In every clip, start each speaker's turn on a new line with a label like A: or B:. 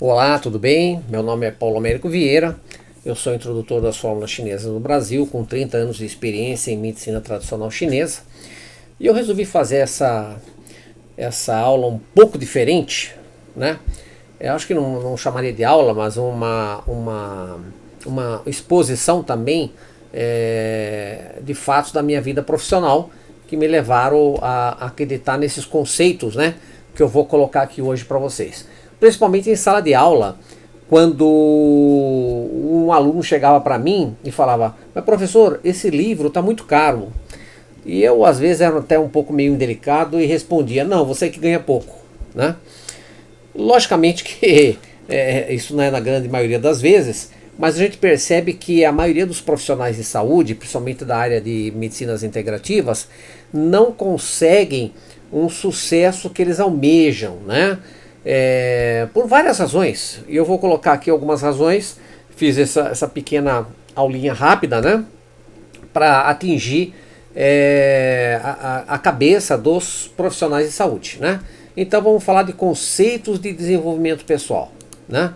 A: Olá, tudo bem? Meu nome é Paulo Américo Vieira, eu sou introdutor das fórmulas chinesas no Brasil, com 30 anos de experiência em medicina tradicional chinesa. E eu resolvi fazer essa aula um pouco diferente, né? Eu acho que não chamaria de aula, mas uma exposição também de fatos da minha vida profissional que me levaram a acreditar nesses conceitos, né? Que eu vou colocar aqui hoje para vocês. Principalmente em sala de aula, quando um aluno chegava para mim e falava: mas professor, esse livro está muito caro. E eu às vezes era até um pouco meio indelicado e respondia: não, você que ganha pouco, né? Logicamente que isso não é na grande maioria das vezes, mas a gente percebe que a maioria dos profissionais de saúde, principalmente da área de medicinas integrativas, não conseguem um sucesso que eles almejam, né? Por várias razões. E eu vou colocar aqui algumas razões. Fiz essa pequena aulinha rápida, né? Para atingir a cabeça dos profissionais de saúde, né? Então vamos falar de conceitos de desenvolvimento pessoal, né?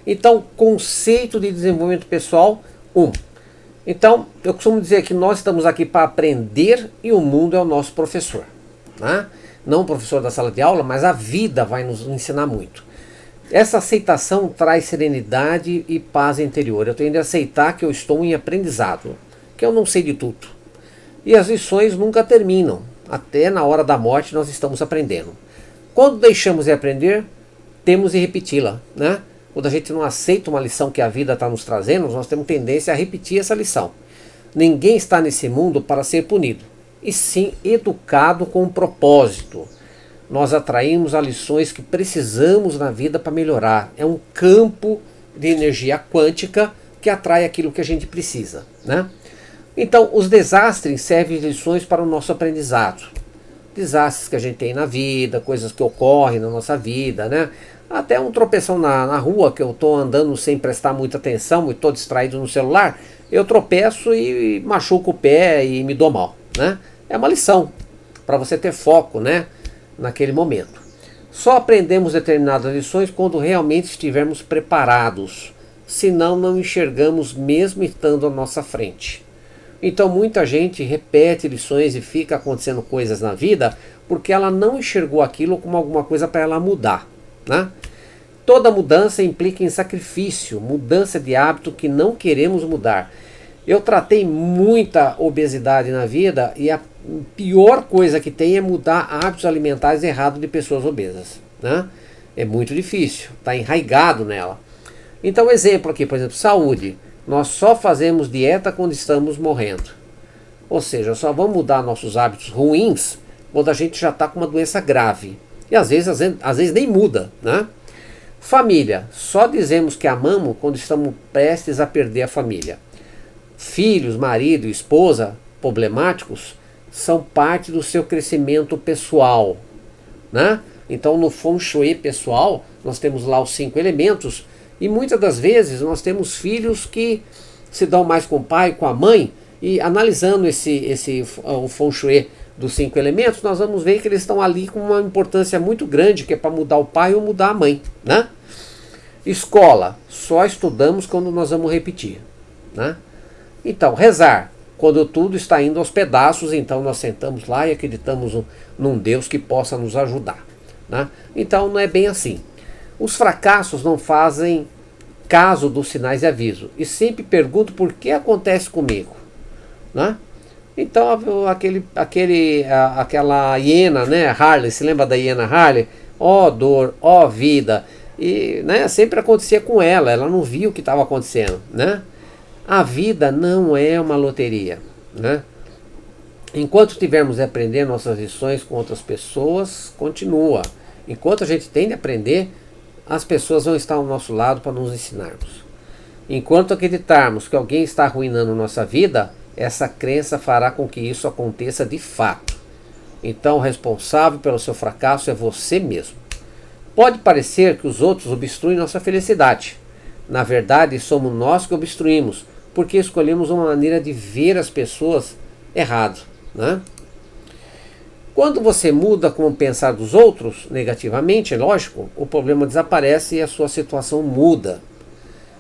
A: Então, conceito de desenvolvimento pessoal 1. Então, eu costumo dizer que nós estamos aqui para aprender e o mundo é o nosso professor, né? Não o professor da sala de aula, mas a vida vai nos ensinar muito. Essa aceitação traz serenidade e paz interior. Eu tenho de aceitar que eu estou em aprendizado, que eu não sei de tudo. E as lições nunca terminam. Até na hora da morte nós estamos aprendendo. Quando deixamos de aprender, temos de repeti-la, né? Quando a gente não aceita uma lição que a vida está nos trazendo, nós temos tendência a repetir essa lição. Ninguém está nesse mundo para ser punido, e sim educado com um propósito. Nós atraímos as lições que precisamos na vida para melhorar. É um campo de energia quântica que atrai aquilo que a gente precisa, né? Então, os desastres servem de lições para o nosso aprendizado. Desastres que a gente tem na vida, coisas que ocorrem na nossa vida, né? Até um tropeção na rua, que eu estou andando sem prestar muita atenção e estou distraído no celular, eu tropeço e machuco o pé e me dou mal, né? É uma lição para você ter foco, né, naquele momento. Só aprendemos determinadas lições quando realmente estivermos preparados, senão não enxergamos mesmo estando à nossa frente. Então muita gente repete lições e fica acontecendo coisas na vida porque ela não enxergou aquilo como alguma coisa para ela mudar, né? Toda mudança implica em sacrifício, mudança de hábito que não queremos mudar. Eu tratei muita obesidade na vida e a pior coisa que tem é mudar hábitos alimentares errados de pessoas obesas, né? É muito difícil, está enraizado nela. Então, exemplo aqui, por exemplo, saúde. Nós só fazemos dieta quando estamos morrendo. Ou seja, só vamos mudar nossos hábitos ruins quando a gente já está com uma doença grave. E às vezes nem muda, né? Família. Só dizemos que amamos quando estamos prestes a perder a família. Filhos, marido, esposa problemáticos são parte do seu crescimento pessoal, né? Então no Feng Shui pessoal nós temos lá os 5 elementos e muitas das vezes nós temos filhos que se dão mais com o pai, com a mãe, e analisando o Feng Shui dos 5 elementos, nós vamos ver que eles estão ali com uma importância muito grande, que é para mudar o pai ou mudar a mãe, né? Escola, só estudamos quando nós vamos repetir, né? Então, rezar, quando tudo está indo aos pedaços, então nós sentamos lá e acreditamos num Deus que possa nos ajudar, né? Então não é bem assim. Os fracassos não fazem caso dos sinais de aviso, e sempre pergunto por que acontece comigo, né? Então aquela hiena, né, Harley, se lembra da hiena Harley? Ó dor, ó vida. E, né, sempre acontecia com ela não viu o que estava acontecendo, né? A vida não é uma loteria, né? Enquanto estivermos a aprender nossas lições com outras pessoas, continua. Enquanto a gente tem de aprender, as pessoas vão estar ao nosso lado para nos ensinarmos. Enquanto acreditarmos que alguém está arruinando nossa vida, essa crença fará com que isso aconteça de fato. Então o responsável pelo seu fracasso é você mesmo. Pode parecer que os outros obstruem nossa felicidade. Na verdade, somos nós que obstruímos, porque escolhemos uma maneira de ver as pessoas errado, né? Quando você muda como pensar dos outros, negativamente, é lógico, o problema desaparece e a sua situação muda.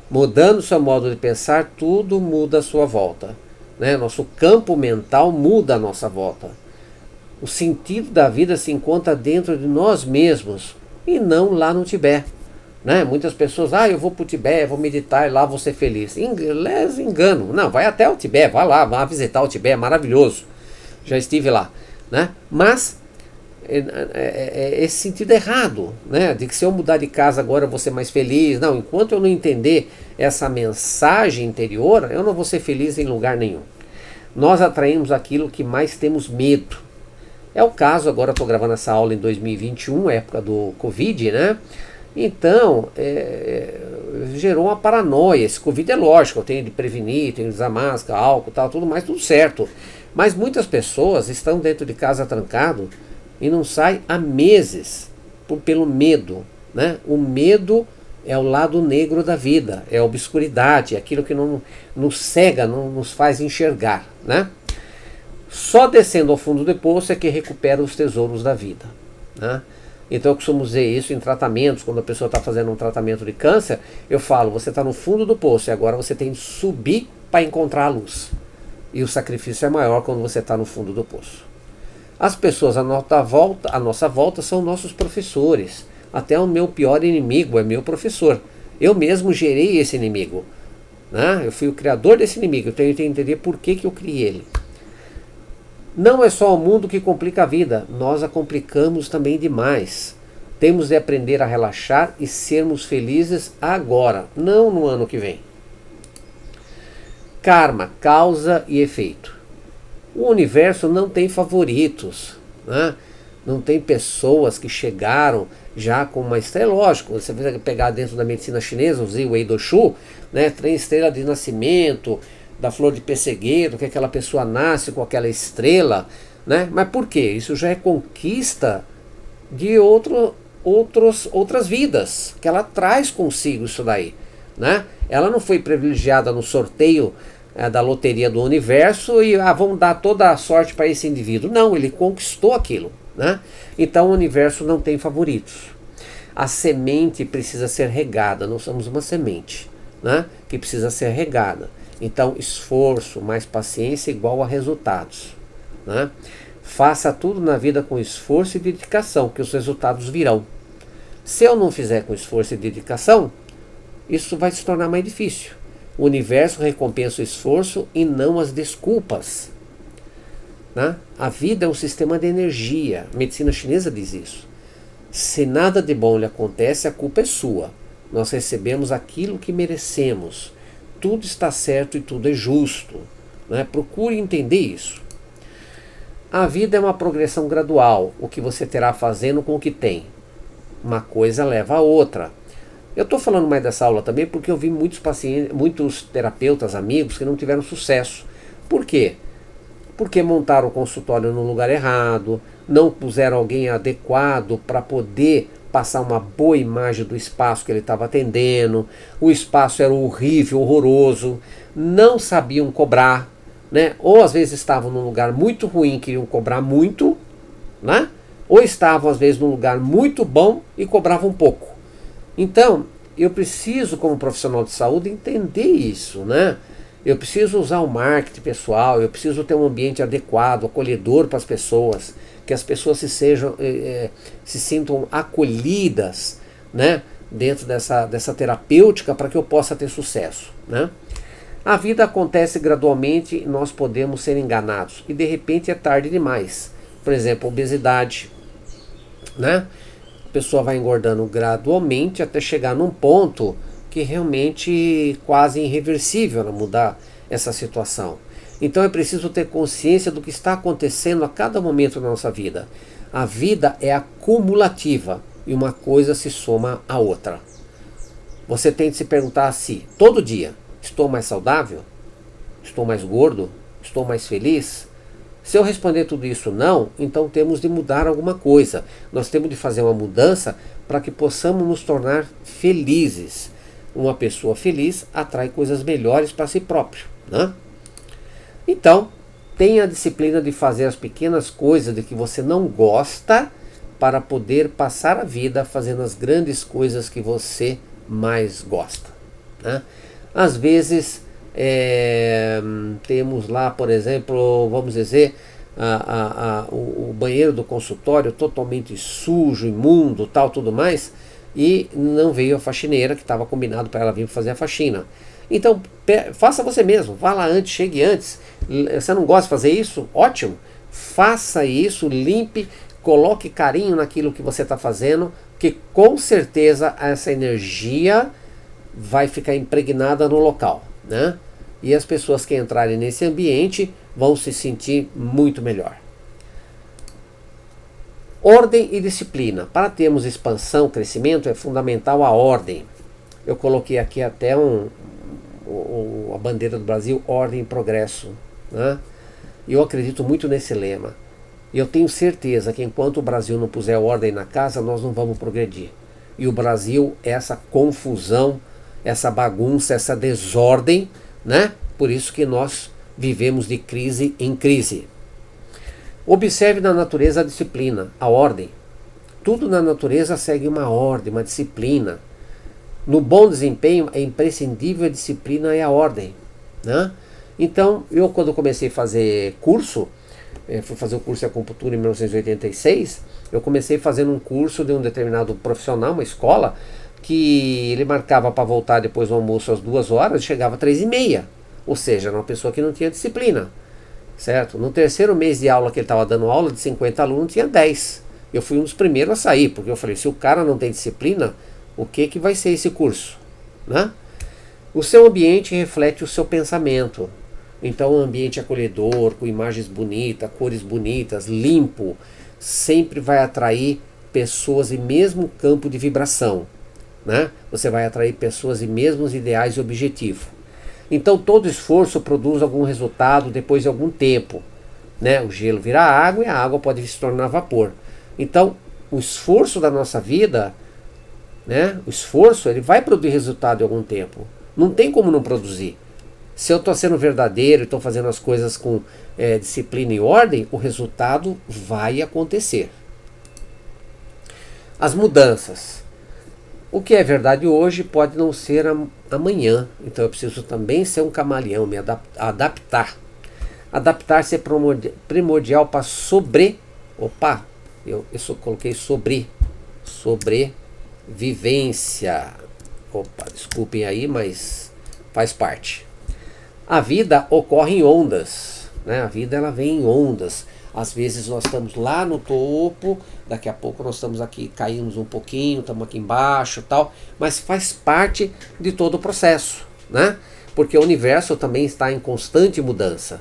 A: Mudando seu modo de pensar, tudo muda à sua volta. Né? Nosso campo mental muda à nossa volta. O sentido da vida se encontra dentro de nós mesmos e não lá no Tibete. Né? Muitas pessoas, eu vou para o Tibete, vou meditar e lá vou ser feliz. Engano. Não, vai até o Tibete, vai lá, vai visitar o Tibete, é maravilhoso. Já estive lá. Né? Mas esse sentido errado, né? De que se eu mudar de casa agora eu vou ser mais feliz. Não, enquanto eu não entender essa mensagem interior, eu não vou ser feliz em lugar nenhum. Nós atraímos aquilo que mais temos medo. É o caso, agora eu estou gravando essa aula em 2021, época do Covid, né? Então, gerou uma paranoia. Esse Covid é lógico, eu tenho de prevenir, tenho de usar máscara, álcool, tal, tudo mais, tudo certo. Mas muitas pessoas estão dentro de casa trancado e não saem há meses pelo medo. Né? O medo é o lado negro da vida, é a obscuridade, é aquilo que não nos cega, não nos faz enxergar. Né? Só descendo ao fundo do poço é que recupera os tesouros da vida. Né? Então eu costumo dizer isso em tratamentos, quando a pessoa está fazendo um tratamento de câncer, eu falo, você está no fundo do poço e agora você tem que subir para encontrar a luz. E o sacrifício é maior quando você está no fundo do poço. As pessoas à nossa volta são nossos professores. Até o meu pior inimigo é meu professor. Eu mesmo gerei esse inimigo. Né? Eu fui o criador desse inimigo. Eu tenho que entender por que eu criei ele. Não é só o mundo que complica a vida. Nós a complicamos também demais. Temos de aprender a relaxar e sermos felizes agora, não no ano que vem. Karma, causa e efeito. O universo não tem favoritos, né? Não tem pessoas que chegaram já com uma estrela. Lógico, você vai pegar dentro da medicina chinesa, o Ziwei do Shu, né? Tem estrela de nascimento, da flor de pessegueiro, que aquela pessoa nasce com aquela estrela. Né? Mas por quê? Isso já é conquista de outras vidas, que ela traz consigo isso daí. Né? Ela não foi privilegiada no sorteio da loteria do universo e vamos dar toda a sorte para esse indivíduo. Não, ele conquistou aquilo. Né? Então o universo não tem favoritos. A semente precisa ser regada, nós somos uma semente, né? Que precisa ser regada. Então esforço mais paciência é igual a resultados. Né? Faça tudo na vida com esforço e dedicação, que os resultados virão. Se eu não fizer com esforço e dedicação, isso vai se tornar mais difícil. O universo recompensa o esforço e não as desculpas. Né? A vida é um sistema de energia. A medicina chinesa diz isso. Se nada de bom lhe acontece, a culpa é sua. Nós recebemos aquilo que merecemos. Tudo está certo e tudo é justo. Né? Procure entender isso. A vida é uma progressão gradual. O que você terá fazendo com o que tem. Uma coisa leva a outra. Eu estou falando mais dessa aula também porque eu vi muitos pacientes, muitos terapeutas, amigos que não tiveram sucesso. Por quê? Porque montaram o consultório no lugar errado, não puseram alguém adequado para poder passar uma boa imagem do espaço que ele estava atendendo, o espaço era horrível, horroroso, não sabiam cobrar, né? Ou às vezes estavam num lugar muito ruim, queriam cobrar muito, né? Ou estavam às vezes num lugar muito bom e cobravam pouco. Então, eu preciso como profissional de saúde entender isso, né? Eu preciso usar o marketing pessoal, eu preciso ter um ambiente adequado, acolhedor para as pessoas, que as pessoas se sintam acolhidas, né, dentro dessa terapêutica para que eu possa ter sucesso. Né? A vida acontece gradualmente e nós podemos ser enganados e de repente é tarde demais. Por exemplo, obesidade. Né? A pessoa vai engordando gradualmente até chegar num ponto que realmente quase irreversível ela mudar essa situação. Então é preciso ter consciência do que está acontecendo a cada momento da nossa vida. A vida é acumulativa e uma coisa se soma à outra. Você tem de se perguntar assim, todo dia, estou mais saudável? Estou mais gordo? Estou mais feliz? Se eu responder tudo isso não, então temos de mudar alguma coisa. Nós temos de fazer uma mudança para que possamos nos tornar felizes. Uma pessoa feliz atrai coisas melhores para si próprio. Né? Então, tenha a disciplina de fazer as pequenas coisas de que você não gosta para poder passar a vida fazendo as grandes coisas que você mais gosta, né? Às vezes temos lá, por exemplo, vamos dizer, o banheiro do consultório totalmente sujo, imundo, tal, tudo mais, e não veio a faxineira que estava combinado para ela vir fazer a faxina. Então, faça você mesmo, vá lá antes, chegue antes. Você não gosta de fazer isso? Ótimo, faça isso, limpe, coloque carinho naquilo que você está fazendo, que com certeza essa energia vai ficar impregnada no local, né? E as pessoas que entrarem nesse ambiente vão se sentir muito melhor. Ordem e disciplina. Para termos expansão, crescimento, é fundamental a ordem. Eu coloquei aqui até a bandeira do Brasil, ordem e progresso, né? E eu acredito muito nesse lema. E eu tenho certeza que enquanto o Brasil não puser ordem na casa, nós não vamos progredir. E o Brasil é essa confusão, essa bagunça, essa desordem, né? Por isso que nós vivemos de crise em crise. Observe na natureza a disciplina, a ordem. Tudo na natureza segue uma ordem, uma disciplina. No bom desempenho é imprescindível a disciplina e a ordem, né? Então, eu quando comecei a fazer curso, fui fazer o curso de acupuntura em 1986, eu comecei fazendo um curso de um determinado profissional, uma escola, que ele marcava para voltar depois do almoço às 2 horas e chegava às 3h30. Ou seja, era uma pessoa que não tinha disciplina, certo? No terceiro mês de aula que ele estava dando aula, de 50 alunos, tinha 10. Eu fui um dos primeiros a sair, porque eu falei, se o cara não tem disciplina, o que vai ser esse curso, né? O seu ambiente reflete o seu pensamento. Então, um ambiente acolhedor, com imagens bonitas, cores bonitas, limpo, sempre vai atrair pessoas em mesmo campo de vibração, né? Você vai atrair pessoas em mesmos ideais e objetivos. Então, todo esforço produz algum resultado depois de algum tempo, né? O gelo vira água e a água pode se tornar vapor. Então, o esforço da nossa vida, né? O esforço, ele vai produzir resultado em algum tempo. Não tem como não produzir. Se eu estou sendo verdadeiro e estou fazendo as coisas com disciplina e ordem, o resultado vai acontecer. As mudanças. O que é verdade hoje pode não ser amanhã. Então eu preciso também ser um camaleão, me adaptar. Adaptar-se é primordial para eu só coloquei sobrevivência. Desculpem aí, mas faz parte. A vida ocorre em ondas, né? A vida ela vem em ondas. Às vezes nós estamos lá no topo, daqui a pouco nós estamos aqui, caímos um pouquinho, estamos aqui embaixo, tal, mas faz parte de todo o processo, né? Porque o universo também está em constante mudança.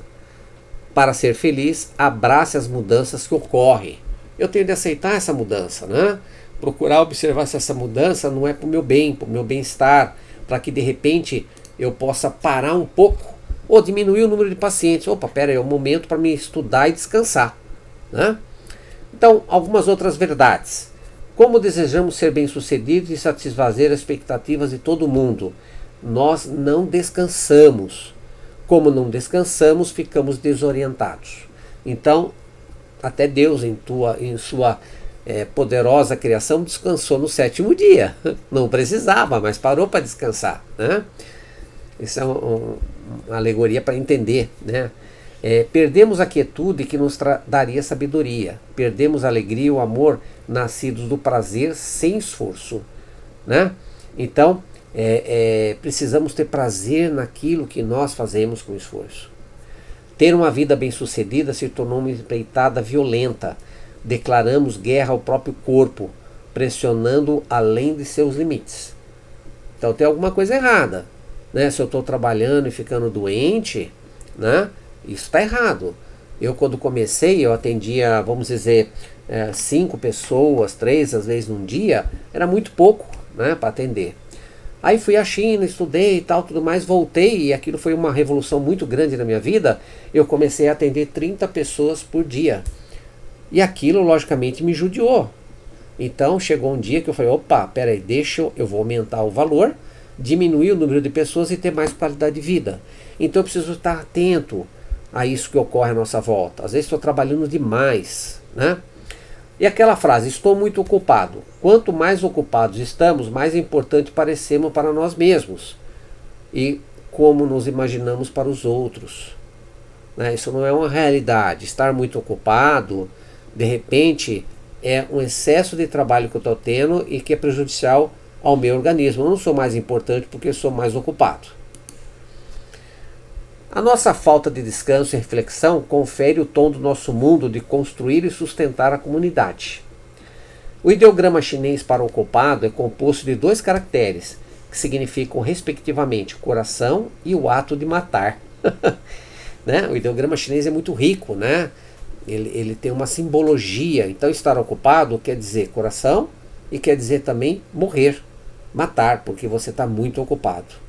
A: Para ser feliz, abrace as mudanças que ocorrem. Eu tenho de aceitar essa mudança, né? Procurar observar se essa mudança não é para o meu bem, para o meu bem-estar, para que de repente eu possa parar um pouco ou diminuir o número de pacientes. É o momento para me estudar e descansar, né? Então, algumas outras verdades. Como desejamos ser bem-sucedidos e satisfazer as expectativas de todo mundo, nós não descansamos. Como não descansamos, ficamos desorientados. Então, até Deus, em sua poderosa criação, descansou no 7º dia. Não precisava, mas parou para descansar, né? Isso é uma alegoria para entender, né? Perdemos a quietude que nos daria sabedoria. Perdemos a alegria e o amor nascidos do prazer sem esforço, né? Então, precisamos ter prazer naquilo que nós fazemos com esforço. Ter uma vida bem-sucedida se tornou uma empreitada violenta. Declaramos guerra ao próprio corpo, pressionando além de seus limites. Então tem alguma coisa errada, né? Se eu estou trabalhando e ficando doente, né? Isso está errado. Eu quando comecei, eu atendia, vamos dizer, 5 pessoas, 3 às vezes num dia, era muito pouco, né, para atender. Aí fui à China, estudei e tal, tudo mais, voltei e aquilo foi uma revolução muito grande na minha vida. Eu comecei a atender 30 pessoas por dia. E aquilo, logicamente, me judiou. Então, chegou um dia que eu falei, peraí, eu vou aumentar o valor, diminuir o número de pessoas e ter mais qualidade de vida. Então, eu preciso estar atento a isso que ocorre à nossa volta. Às vezes estou trabalhando demais, né? E aquela frase, estou muito ocupado. Quanto mais ocupados estamos, mais importante parecemos para nós mesmos e como nos imaginamos para os outros, né? Isso não é uma realidade. Estar muito ocupado, de repente, é um excesso de trabalho que eu estou tendo e que é prejudicial ao meu organismo. Eu não sou mais importante porque sou mais ocupado. A nossa falta de descanso e reflexão confere o tom do nosso mundo de construir e sustentar a comunidade. O ideograma chinês para ocupado é composto de 2 caracteres, que significam respectivamente coração e o ato de matar. Né? O ideograma chinês é muito rico, né? Ele tem uma simbologia. Então estar ocupado quer dizer coração e quer dizer também morrer, matar, porque você está muito ocupado.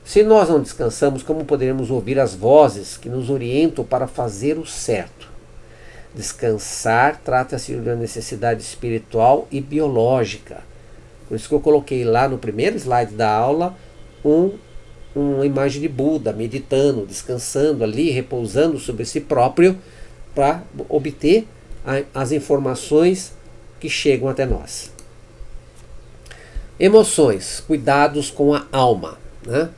A: Se nós não descansamos, como poderemos ouvir as vozes que nos orientam para fazer o certo? Descansar trata-se de uma necessidade espiritual e biológica. Por isso que eu coloquei lá no primeiro slide da aula uma imagem de Buda meditando, descansando ali, repousando sobre si próprio para obter as informações que chegam até nós. Emoções, cuidados com a alma, né?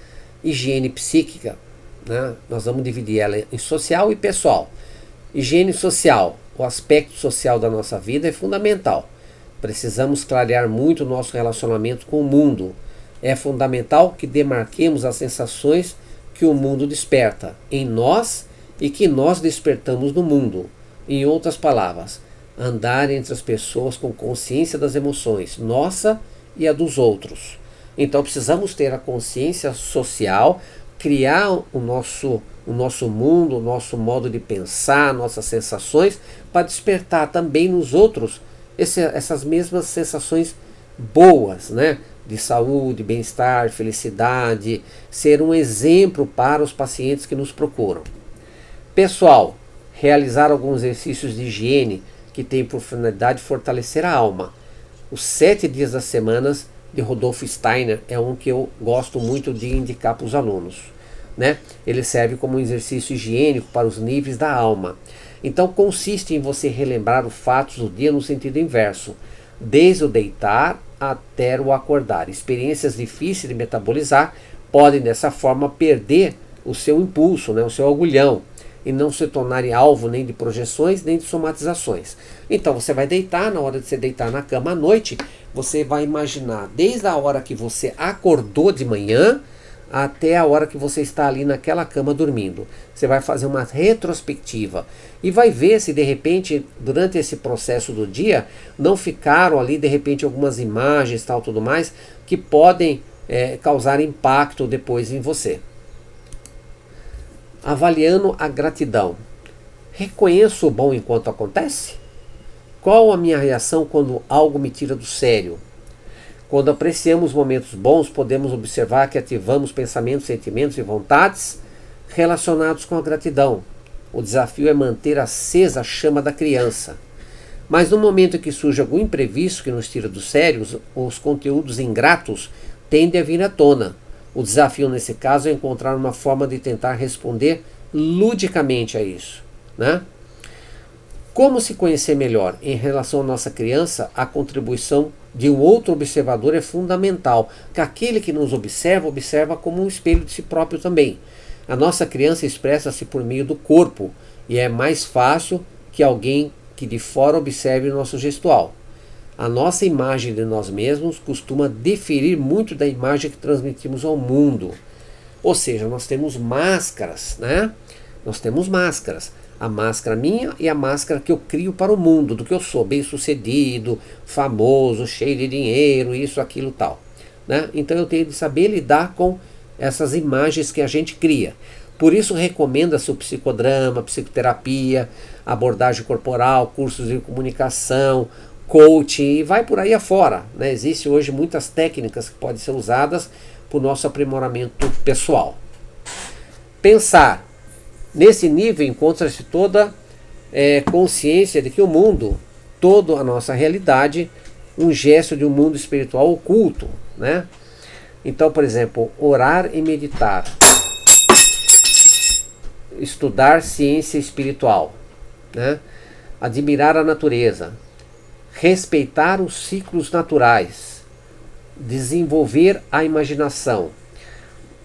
A: Higiene psíquica, né? Nós vamos dividir ela em social e pessoal. Higiene social, o aspecto social da nossa vida é fundamental. Precisamos clarear muito o nosso relacionamento com o mundo. É fundamental que demarquemos as sensações que o mundo desperta em nós e que nós despertamos no mundo. Em outras palavras, andar entre as pessoas com consciência das emoções, nossa e a dos outros. Então precisamos ter a consciência social, criar o nosso mundo, o nosso modo de pensar, nossas sensações, para despertar também nos outros essas mesmas sensações boas, né? De saúde, bem-estar, felicidade, ser um exemplo para os pacientes que nos procuram. Pessoal, realizar alguns exercícios de higiene que têm por finalidade fortalecer a alma. Os 7 dias das semanas de Rudolf Steiner é um que eu gosto muito de indicar para os alunos, né? Ele serve como um exercício higiênico para os níveis da alma. Então consiste em você relembrar os fatos do dia no sentido inverso, desde o deitar até o acordar. Experiências difíceis de metabolizar podem dessa forma perder o seu impulso, né, o seu orgulhão, e não se tornarem alvo nem de projeções nem de somatizações. Então você vai deitar, na hora de você deitar na cama à noite, você vai imaginar desde a hora que você acordou de manhã até a hora que você está ali naquela cama dormindo. Você vai fazer uma retrospectiva e vai ver se de repente durante esse processo do dia não ficaram ali de repente algumas imagens tal tudo mais que podem causar impacto depois em você. Avaliando a gratidão. Reconheço o bom enquanto acontece? Qual a minha reação quando algo me tira do sério? Quando apreciamos momentos bons, podemos observar que ativamos pensamentos, sentimentos e vontades relacionados com a gratidão. O desafio é manter acesa a chama da criança. Mas no momento em que surge algum imprevisto que nos tira do sério, os conteúdos ingratos tendem a vir à tona. O desafio nesse caso é encontrar uma forma de tentar responder ludicamente a isso, né? Como se conhecer melhor? Em relação à nossa criança, a contribuição de um outro observador é fundamental, que aquele que nos observa, observa como um espelho de si próprio também. A nossa criança expressa-se por meio do corpo, e é mais fácil que alguém que de fora observe o nosso gestual. A nossa imagem de nós mesmos costuma diferir muito da imagem que transmitimos ao mundo. Ou seja, nós temos máscaras, né? Nós temos máscaras. A máscara minha e a máscara que eu crio para o mundo, do que eu sou, bem-sucedido, famoso, cheio de dinheiro, isso, aquilo, tal, né? Então eu tenho de saber lidar com essas imagens que a gente cria. Por isso recomenda-se o psicodrama, psicoterapia, abordagem corporal, cursos de comunicação, coaching e vai por aí afora, né? Existem hoje muitas técnicas que podem ser usadas para o nosso aprimoramento pessoal. Pensar. Nesse nível encontra-se toda consciência de que o mundo, toda a nossa realidade, um gesto de um mundo espiritual oculto, né? Então, por exemplo, orar e meditar. estudar ciência espiritual, né? Admirar a natureza, respeitar os ciclos naturais, desenvolver a imaginação,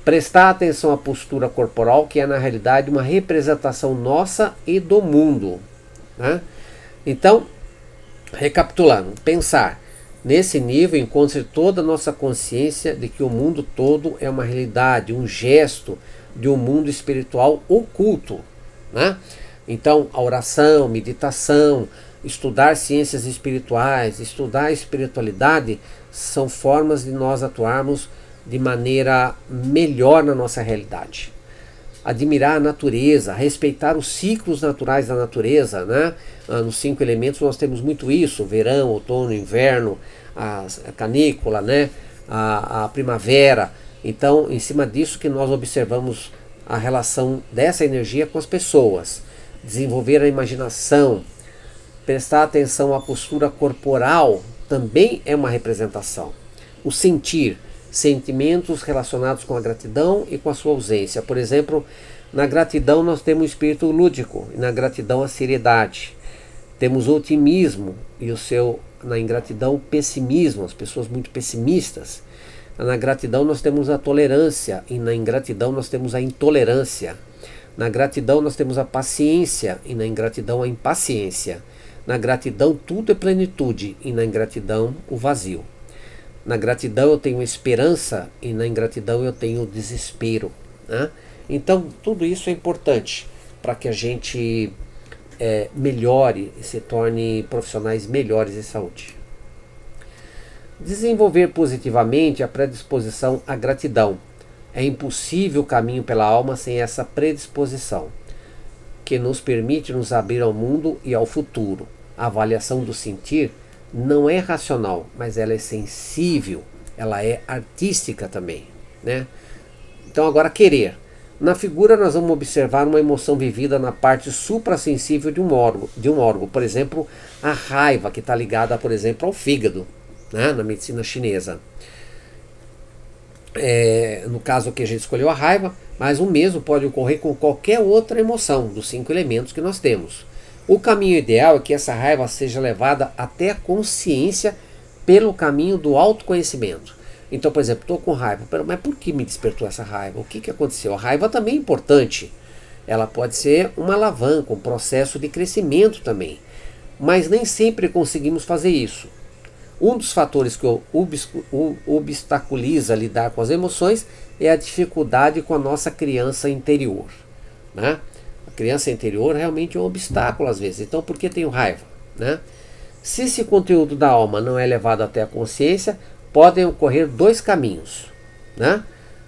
A: prestar atenção à postura corporal, que é na realidade uma representação nossa e do mundo, né? Então, recapitulando, pensar nesse nível encontra toda a nossa consciência de que o mundo todo é uma realidade, um gesto de um mundo espiritual oculto, né? Então, a oração, meditação, estudar ciências espirituais, estudar a espiritualidade são formas de nós atuarmos de maneira melhor na nossa realidade. Admirar a natureza, respeitar os ciclos naturais da natureza, né? Nos 5 elementos nós temos muito isso: verão, outono, inverno, a canícula, né? A primavera. Então, em cima disso que nós observamos a relação dessa energia com as pessoas. Desenvolver a imaginação, prestar atenção à postura corporal também é uma representação. O sentir, sentimentos relacionados com a gratidão e com a sua ausência. Por exemplo, na gratidão nós temos o espírito lúdico, e na gratidão a seriedade. Temos o otimismo e na ingratidão o pessimismo, as pessoas muito pessimistas. Na gratidão nós temos a tolerância e na ingratidão nós temos a intolerância. Na gratidão nós temos a paciência e na ingratidão a impaciência. Na gratidão tudo é plenitude e na ingratidão o vazio. Na gratidão eu tenho esperança e na ingratidão eu tenho desespero, né? Então tudo isso é importante para que a gente melhore e se torne profissionais melhores em saúde. Desenvolver positivamente a predisposição à gratidão. É impossível o caminho pela alma sem essa predisposição, que nos permite nos abrir ao mundo e ao futuro. A avaliação do sentir não é racional, mas ela é sensível, ela é artística também, né? Então agora querer. Na figura nós vamos observar uma emoção vivida na parte suprassensível de um órgão, por exemplo, a raiva, que está ligada, por exemplo, ao fígado, né? Na medicina chinesa. No caso aqui a gente escolheu a raiva, mas o mesmo pode ocorrer com qualquer outra emoção dos 5 elementos que nós temos. O caminho ideal é que essa raiva seja levada até a consciência pelo caminho do autoconhecimento. Então, por exemplo, estou com raiva, mas por que me despertou essa raiva? O que aconteceu? A raiva também é importante. Ela pode ser uma alavanca, um processo de crescimento também. Mas nem sempre conseguimos fazer isso. Um dos fatores que obstaculiza lidar com as emoções é a dificuldade com a nossa criança interior, né? A criança interior realmente é um obstáculo às vezes. Então, por que tenho raiva, né? Se esse conteúdo da alma não é levado até a consciência, podem ocorrer 2 caminhos, né?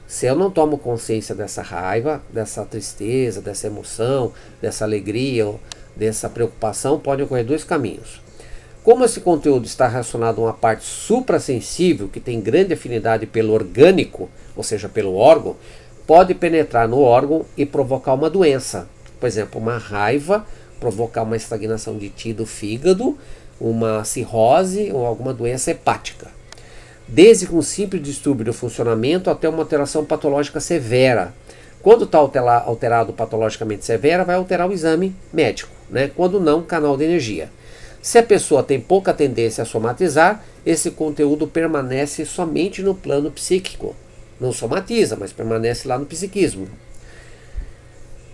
A: Se eu não tomo consciência dessa raiva, dessa tristeza, dessa emoção, dessa alegria, dessa preocupação, podem ocorrer 2 caminhos. Como esse conteúdo está relacionado a uma parte suprassensível, que tem grande afinidade pelo orgânico, ou seja, pelo órgão, pode penetrar no órgão e provocar uma doença. Por exemplo, uma raiva provocar uma estagnação de ti do fígado, uma cirrose ou alguma doença hepática. Desde um simples distúrbio do funcionamento até uma alteração patológica severa. Quando está alterado patologicamente severa, vai alterar o exame médico, né? Quando não, canal de energia. Se a pessoa tem pouca tendência a somatizar, esse conteúdo permanece somente no plano psíquico. Não somatiza, mas permanece lá no psiquismo.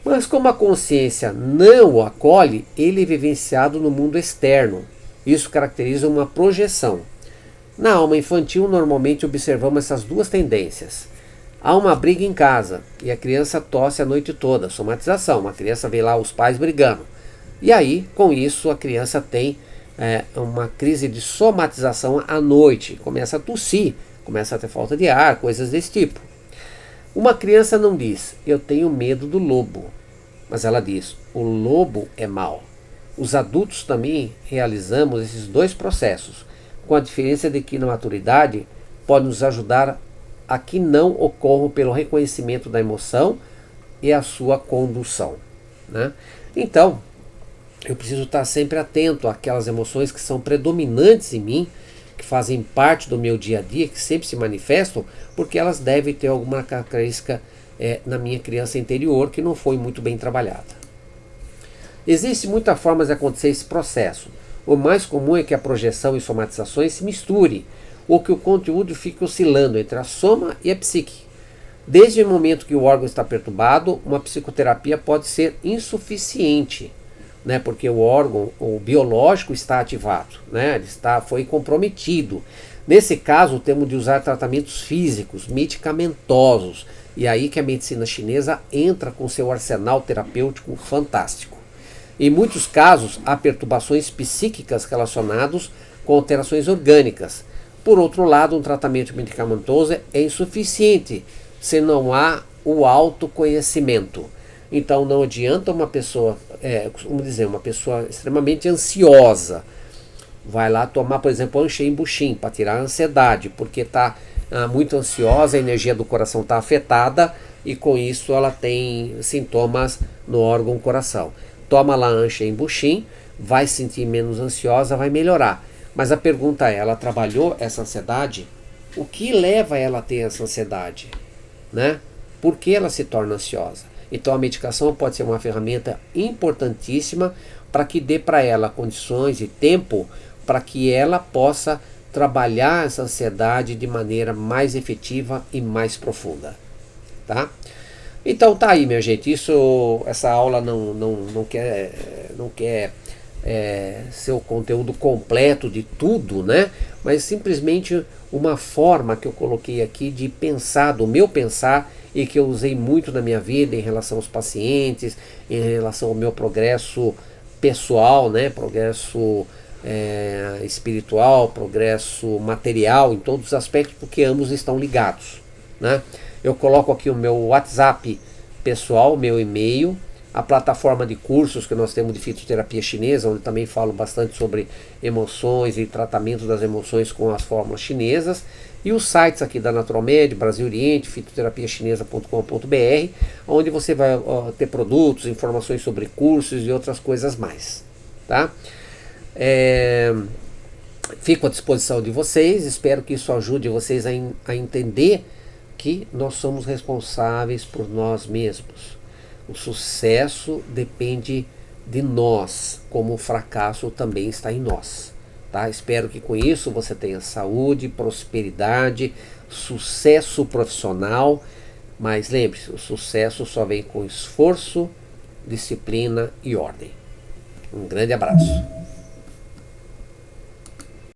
A: Mas como a consciência não o acolhe, ele é vivenciado no mundo externo. Isso caracteriza uma projeção. Na alma infantil, normalmente observamos essas 2 tendências. Há uma briga em casa e a criança tosse a noite toda, somatização. Uma criança vê lá os pais brigando. E aí, com isso, a criança tem uma crise de somatização à noite. Começa a tossir, começa a ter falta de ar, coisas desse tipo. Uma criança não diz, eu tenho medo do lobo. Mas ela diz, o lobo é mau. Os adultos também realizamos esses 2 processos, com a diferença de que na maturidade pode nos ajudar a que não ocorram pelo reconhecimento da emoção e a sua condução, né? Então, eu preciso estar sempre atento àquelas emoções que são predominantes em mim, que que fazem parte do meu dia a dia, que sempre se manifestam, porque elas devem ter alguma característica na minha criança interior que não foi muito bem trabalhada. Existem muitas formas de acontecer esse processo. O mais comum é que a projeção e somatizações se misturem, ou que o conteúdo fique oscilando entre a soma e a psique. Desde o momento que o órgão está perturbado, uma psicoterapia pode ser insuficiente, né, porque o órgão, o biológico, está ativado, né, ele foi comprometido. Nesse caso, temos de usar tratamentos físicos, medicamentosos, e aí que a medicina chinesa entra com seu arsenal terapêutico fantástico. Em muitos casos, há perturbações psíquicas relacionadas com alterações orgânicas. Por outro lado, um tratamento medicamentoso é insuficiente se não há o autoconhecimento. Então não adianta uma pessoa, como dizer, uma pessoa extremamente ansiosa, vai lá tomar, por exemplo, Anshen Buxin para tirar a ansiedade, porque está muito ansiosa, a energia do coração está afetada e com isso ela tem sintomas no órgão coração. Toma lá Anshen Buxin, vai se sentir menos ansiosa, vai melhorar. Mas a pergunta é, ela trabalhou essa ansiedade? O que leva ela a ter essa ansiedade? Né? Por que ela se torna ansiosa? Então a medicação pode ser uma ferramenta importantíssima para que dê para ela condições e tempo para que ela possa trabalhar essa ansiedade de maneira mais efetiva e mais profunda. Tá? Então tá aí, minha gente. Essa aula não quer ser o conteúdo completo de tudo, né? Mas simplesmente uma forma que eu coloquei aqui de pensar, do meu pensar, e que eu usei muito na minha vida em relação aos pacientes, em relação ao meu progresso pessoal, né? Progresso espiritual, progresso material, em todos os aspectos, porque ambos estão ligados, né? Eu coloco aqui o meu WhatsApp pessoal, meu e-mail, a plataforma de cursos que nós temos de fitoterapia chinesa, onde também falo bastante sobre emoções e tratamento das emoções com as fórmulas chinesas, e os sites aqui da Naturalmed, Brasil Oriente, fitoterapiachinesa.com.br, onde você vai ter produtos, informações sobre cursos e outras coisas mais. Tá? Fico à disposição de vocês, espero que isso ajude vocês a entender que nós somos responsáveis por nós mesmos. O sucesso depende de nós, como o fracasso também está em nós. Tá? Espero que com isso você tenha saúde, prosperidade, sucesso profissional, mas lembre-se, o sucesso só vem com esforço, disciplina e ordem. Um grande abraço.